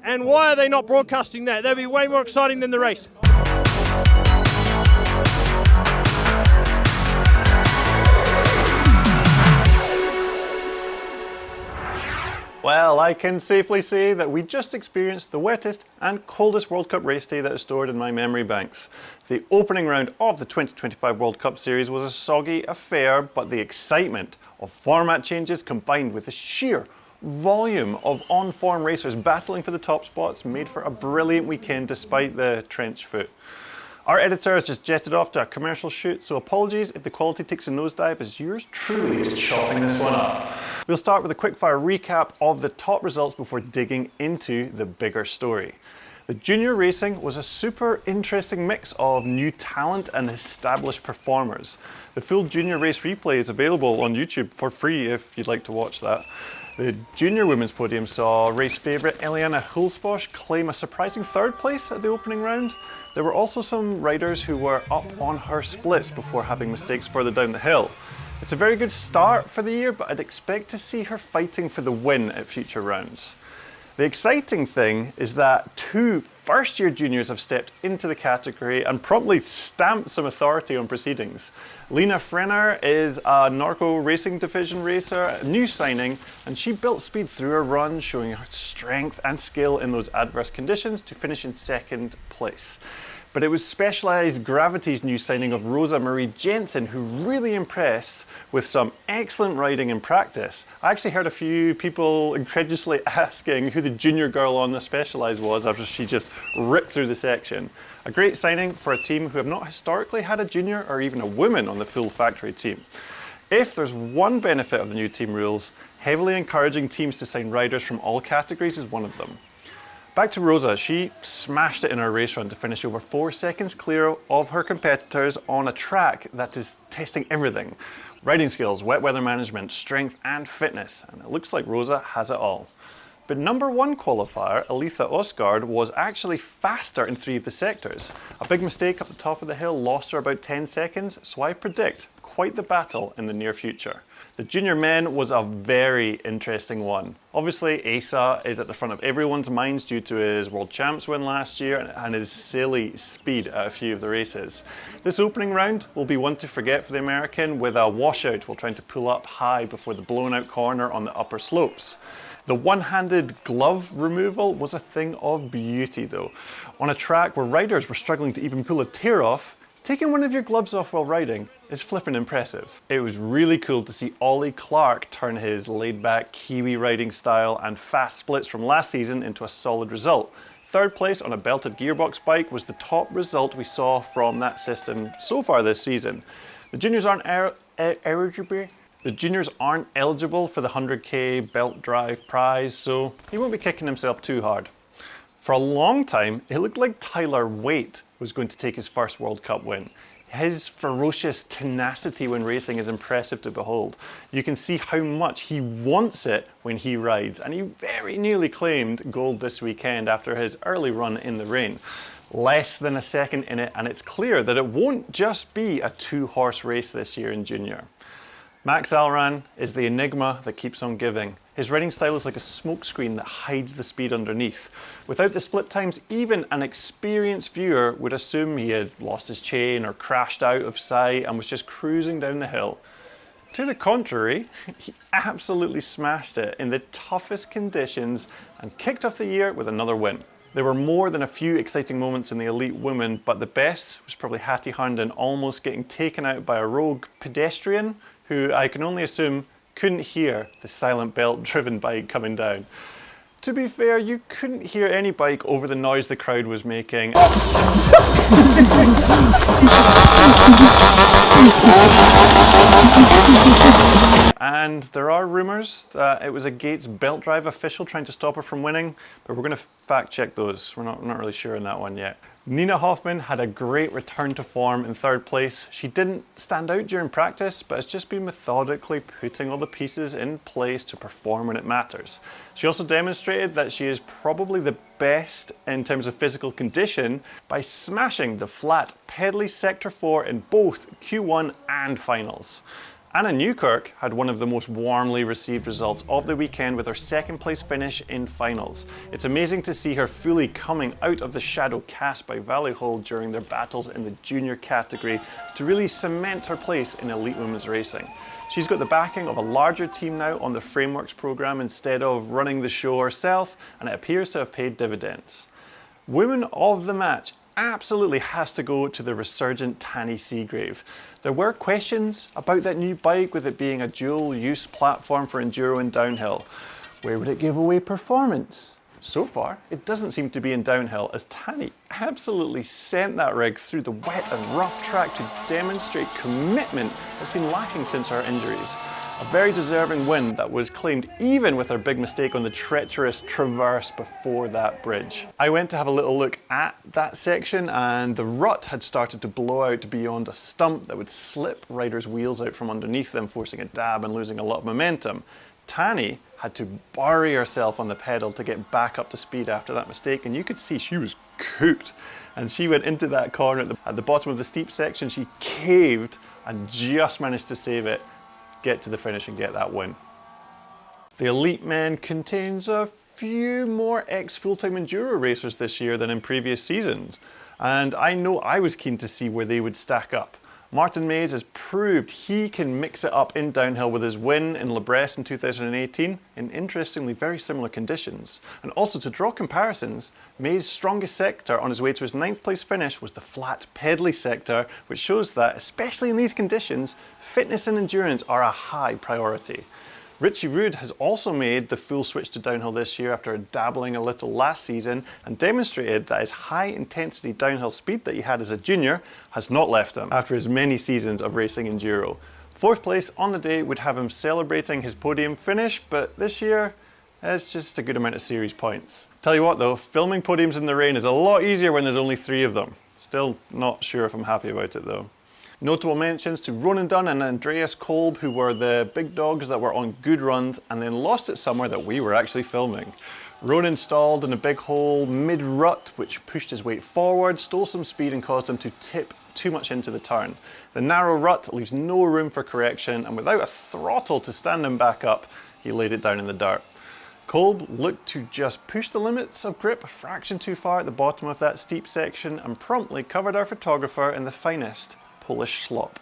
And why are they not broadcasting that? That'd be way more exciting than the race. Well, I can safely say that we just experienced the wettest and coldest World Cup race day that is stored in my memory banks. The opening round of the 2025 World Cup Series was a soggy affair, but the excitement of format changes combined with the sheer volume of on-form racers battling for the top spots made for a brilliant weekend despite the trench foot. Our editor has just jetted off to a commercial shoot, so apologies if the quality takes a nosedive, as yours truly is chopping this one up. We'll start with a quickfire recap of the top results before digging into the bigger story. The junior racing was a super interesting mix of new talent and established performers. The full junior race replay is available on YouTube for free if you'd like to watch that. The junior women's podium saw race favourite Eliana Hulsbosch claim a surprising third place at the opening round. There were also some riders who were up on her splits before having mistakes further down the hill. It's a very good start for the year, but I'd expect to see her fighting for the win at future rounds. The exciting thing is that two first-year juniors have stepped into the category and promptly stamped some authority on proceedings. Lena Frenner is a Norco Racing Division racer, a new signing, and she built speed through her run, showing her strength and skill in those adverse conditions to finish in second place. But it was Specialized Gravity's new signing of Rosa Marie Jensen who really impressed with some excellent riding in practice. I actually heard a few people incredulously asking who the junior girl on the Specialized was after she just ripped through the section. A great signing for a team who have not historically had a junior or even a woman on the full factory team. If there's one benefit of the new team rules, heavily encouraging teams to sign riders from all categories is one of them. Back to Rosa, she smashed it in her race run to finish over 4 seconds clear of her competitors on a track that is testing everything. Riding skills, wet weather management, strength and fitness, and it looks like Rosa has it all. But number one qualifier, Aletha Osgaard, was actually faster in 3 of the sectors. A big mistake up the top of the hill lost her about 10 seconds, so I predict quite the battle in the near future. The junior men was a very interesting one. Obviously, Asa is at the front of everyone's minds due to his World Champs win last year and his silly speed at a few of the races. This opening round will be one to forget for the American, with a washout while trying to pull up high before the blown out corner on the upper slopes. The one-handed glove removal was a thing of beauty though. On a track where riders were struggling to even pull a tear off, taking one of your gloves off while riding is flippin' impressive. It was really cool to see Ollie Clark turn his laid-back Kiwi riding style and fast splits from last season into a solid result. Third place on a belted gearbox bike was the top result we saw from that system so far this season. The juniors aren't eligible for the 100k belt drive prize, so he won't be kicking himself too hard. For a long time, it looked like Tyler Waite was going to take his first World Cup win. His ferocious tenacity when racing is impressive to behold. You can see how much he wants it when he rides, and he very nearly claimed gold this weekend after his early run in the rain. Less than a second in it, and it's clear that it won't just be a 2-horse race this year in junior. Max Alran is the enigma that keeps on giving. His riding style is like a smokescreen that hides the speed underneath. Without the split times, even an experienced viewer would assume he had lost his chain or crashed out of sight and was just cruising down the hill. To the contrary, he absolutely smashed it in the toughest conditions and kicked off the year with another win. There were more than a few exciting moments in the elite women, but the best was probably Hattie Herndon almost getting taken out by a rogue pedestrian who I can only assume couldn't hear the silent belt driven bike coming down. To be fair, you couldn't hear any bike over the noise the crowd was making. And there are rumours that it was a Gates belt drive official trying to stop her from winning, but we're going to fact check those. We're not really sure on that one yet. Nina Hoffman had a great return to form in third place. She didn't stand out during practice, but has just been methodically putting all the pieces in place to perform when it matters. She also demonstrated that she is probably the best in terms of physical condition by smashing the flat pedally sector 4 in both Q1 and finals. Anna Newkirk had one of the most warmly received results of the weekend with her second place finish in finals. It's amazing to see her fully coming out of the shadow cast by Valley Hall during their battles in the junior category to really cement her place in elite women's racing. She's got the backing of a larger team now on the Frameworks programme instead of running the show herself, and it appears to have paid dividends. Women of the match absolutely has to go to the resurgent Tanny Seagrave. There were questions about that new bike with it being a dual-use platform for enduro and downhill. Where would it give away performance? So far, it doesn't seem to be in downhill, as Tanny absolutely sent that rig through the wet and rough track to demonstrate commitment that's been lacking since her injuries. A very deserving win that was claimed even with her big mistake on the treacherous traverse before that bridge. I went to have a little look at that section, and the rut had started to blow out beyond a stump that would slip riders' wheels out from underneath them, forcing a dab and losing a lot of momentum. Tanny had to bury herself on the pedal to get back up to speed after that mistake, and you could see she was cooped. And she went into that corner at the bottom of the steep section. She caved and just managed to save it, get to the finish and get that win. The Elite Men contains a few more ex-full-time enduro racers this year than in previous seasons, and I know I was keen to see where they would stack up. Martin Mays has proved he can mix it up in downhill with his win in Le Bresse in 2018 in interestingly very similar conditions. And also, to draw comparisons, Mays' strongest sector on his way to his 9th place finish was the flat pedally sector, which shows that, especially in these conditions, fitness and endurance are a high priority. Richie Rude has also made the full switch to downhill this year after dabbling a little last season, and demonstrated that his high intensity downhill speed that he had as a junior has not left him after his many seasons of racing enduro. 4th place on the day would have him celebrating his podium finish, but this year it's just a good amount of series points. Tell you what though, filming podiums in the rain is a lot easier when there's only 3 of them. Still not sure if I'm happy about it though. Notable mentions to Ronan Dunn and Andreas Kolb, who were the big dogs that were on good runs and then lost it somewhere that we were actually filming. Ronan stalled in a big hole mid-rut, which pushed his weight forward, stole some speed and caused him to tip too much into the turn. The narrow rut leaves no room for correction, and without a throttle to stand him back up, he laid it down in the dirt. Kolb looked to just push the limits of grip a fraction too far at the bottom of that steep section and promptly covered our photographer in the finest Polish slop.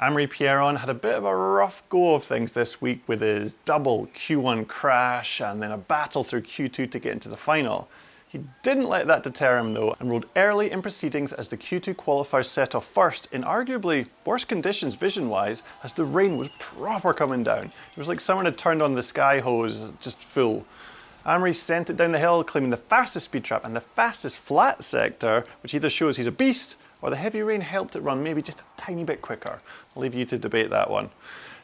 Amaury Pierron had a bit of a rough go of things this week with his double Q1 crash and then a battle through Q2 to get into the final. He didn't let that deter him though, and rode early in proceedings as the Q2 qualifiers set off first in arguably worse conditions vision-wise, as the rain was proper coming down. It was like someone had turned on the sky hose just full. Amaury sent it down the hill, claiming the fastest speed trap and the fastest flat sector, which either shows he's a beast or the heavy rain helped it run maybe just a tiny bit quicker. I'll leave you to debate that one.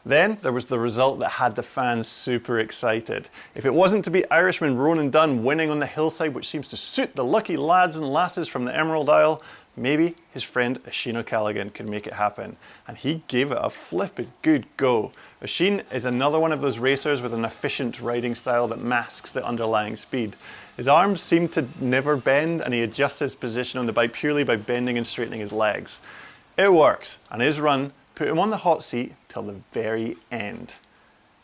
Then there was the result that had the fans super excited. If it wasn't to be Irishman Ronan Dunn winning on the hillside, which seems to suit the lucky lads and lasses from the Emerald Isle, maybe his friend Oisin O'Callaghan could make it happen. And he gave it a flippin' good go. Oisin is another one of those racers with an efficient riding style that masks the underlying speed. His arms seem to never bend, and he adjusts his position on the bike purely by bending and straightening his legs. It works, and his run put him on the hot seat till the very end.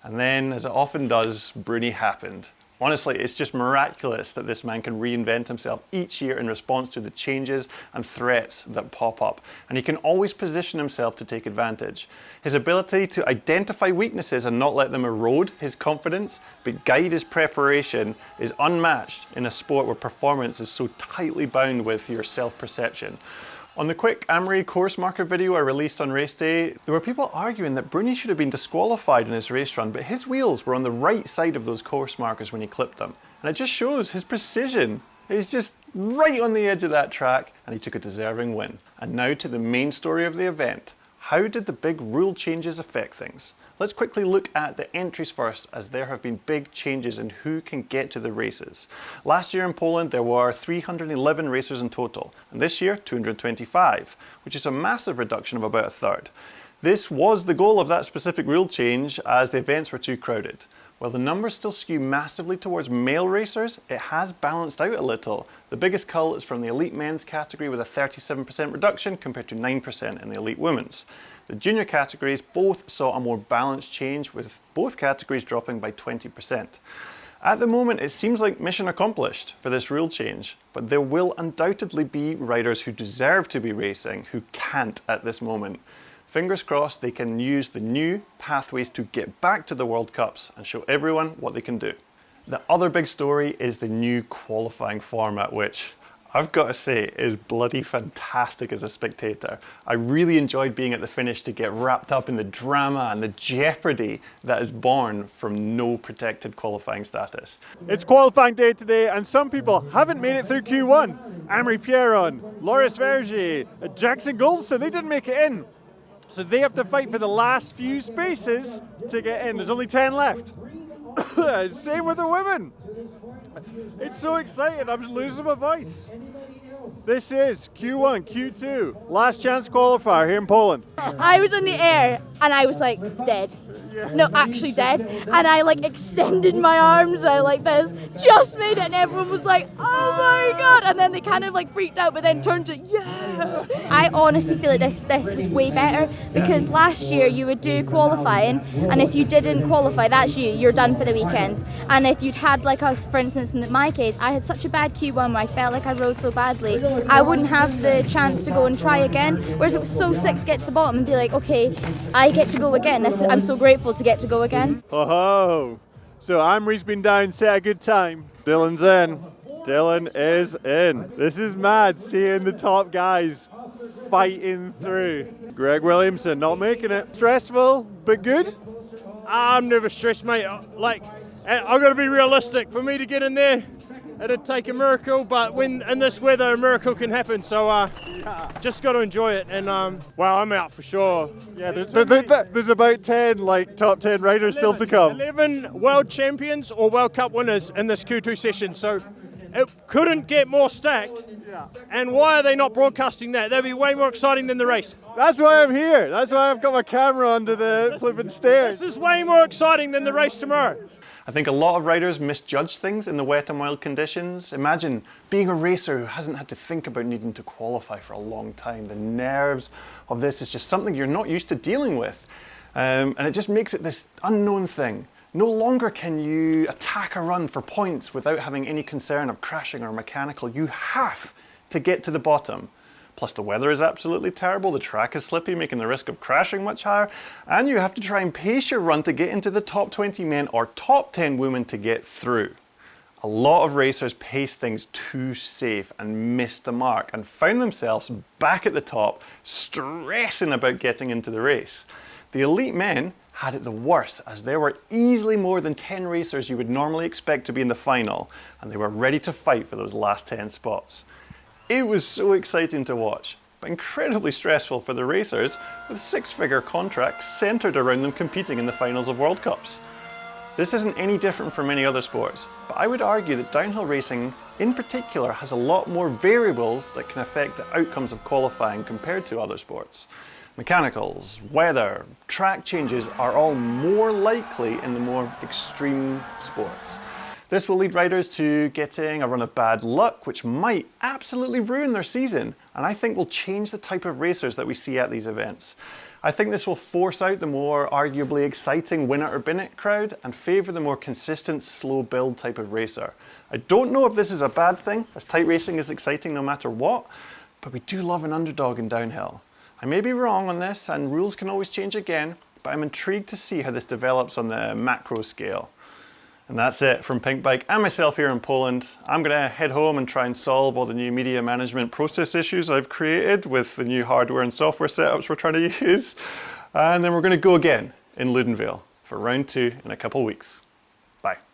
And then, as it often does, Bruni happened. Honestly, it's just miraculous that this man can reinvent himself each year in response to the changes and threats that pop up, and he can always position himself to take advantage. His ability to identify weaknesses and not let them erode his confidence, but guide his preparation, is unmatched in a sport where performance is so tightly bound with your self-perception. On the quick Amaury course marker video I released on race day, there were people arguing that Bruni should have been disqualified in his race run, but his wheels were on the right side of those course markers when he clipped them. And it just shows his precision. He's just right on the edge of that track, and he took a deserving win. And now to the main story of the event. How did the big rule changes affect things? Let's quickly look at the entries first, as there have been big changes in who can get to the races. Last year in Poland there were 311 racers in total, and this year 225, which is a massive reduction of about a third. This was the goal of that specific rule change, as the events were too crowded. While the numbers still skew massively towards male racers, it has balanced out a little. The biggest cull is from the elite men's category with a 37% reduction compared to 9% in the elite women's. The junior categories both saw a more balanced change, with both categories dropping by 20%. At the moment, it seems like mission accomplished for this rule change, but there will undoubtedly be riders who deserve to be racing who can't at this moment. Fingers crossed they can use the new pathways to get back to the World Cups and show everyone what they can do. The other big story is the new qualifying format, which I've got to say is bloody fantastic as a spectator. I really enjoyed being at the finish to get wrapped up in the drama and the jeopardy that is born from no protected qualifying status. It's qualifying day today, and some people haven't made it through Q1. Amory Pierron, Loris Vergier, Jackson Goldson, they didn't make it in. So they have to fight for the last few spaces to get in. There's only 10 left. Same with the women. It's so exciting, I'm losing my voice. This is Q1, Q2, last chance qualifier here in Poland. I was in the air and I was like dead. No, actually dead. And I like extended my arms out like this, just made it, and everyone was like, oh my god. And then they kind of like freaked out, but then turned to, yeah. I honestly feel like this was way better, because last year you would do qualifying, and if you didn't qualify, that's you're done for the weekend. And if you'd had, like us, for instance, in my case, I had such a bad Q1 where I felt like I rode so badly, I wouldn't have the chance to go and try again. Whereas it was so sick to get to the bottom and be like, okay, I get to go again. I'm so grateful to get to go again. Oh, so Amory's been down, set a good time. Dylan's in. Dylan is in. This is mad, seeing the top guys fighting through. Greg Williamson not making it. Stressful, but good? I'm never stressed, mate. Like, I've got to be realistic. For me to get in there, it'd take a miracle, but when in this weather, a miracle can happen. So just got to enjoy it. And well, I'm out for sure. Yeah, there's about 10 top 10 riders 11, still to come. 11 world champions or World Cup winners in this Q2 session. So it couldn't get more stacked. Yeah. And why are they not broadcasting that? That'd be way more exciting than the race. That's why I'm here. That's why I've got my camera under the flipping stairs. This is way more exciting than the race tomorrow. I think a lot of riders misjudge things in the wet and wild conditions. Imagine being a racer who hasn't had to think about needing to qualify for a long time. The nerves of this is just something you're not used to dealing with. And it just makes it this unknown thing. No longer can you attack a run for points without having any concern of crashing or mechanical. You have to get to the bottom. Plus the weather is absolutely terrible, the track is slippy, making the risk of crashing much higher, and you have to try and pace your run to get into the top 20 men or top 10 women to get through. A lot of racers paced things too safe and missed the mark and found themselves back at the top, stressing about getting into the race. The elite men had it the worst, as there were easily more than 10 racers you would normally expect to be in the final, and they were ready to fight for those last 10 spots. It was so exciting to watch, but incredibly stressful for the racers, with six-figure contracts centred around them competing in the finals of World Cups. This isn't any different from many other sports, but I would argue that downhill racing in particular has a lot more variables that can affect the outcomes of qualifying compared to other sports. Mechanicals, weather, track changes are all more likely in the more extreme sports. This will lead riders to getting a run of bad luck, which might absolutely ruin their season, and I think will change the type of racers that we see at these events. I think this will force out the more arguably exciting win it or bin it crowd and favour the more consistent, slow build type of racer. I don't know if this is a bad thing, as tight racing is exciting no matter what, but we do love an underdog in downhill. I may be wrong on this, and rules can always change again, but I'm intrigued to see how this develops on the macro scale. And that's it from Pinkbike and myself here in Poland. I'm going to head home and try and solve all the new media management process issues I've created with the new hardware and software setups we're trying to use. And then we're going to go again in Ludenvale for round 2 in a couple of weeks. Bye.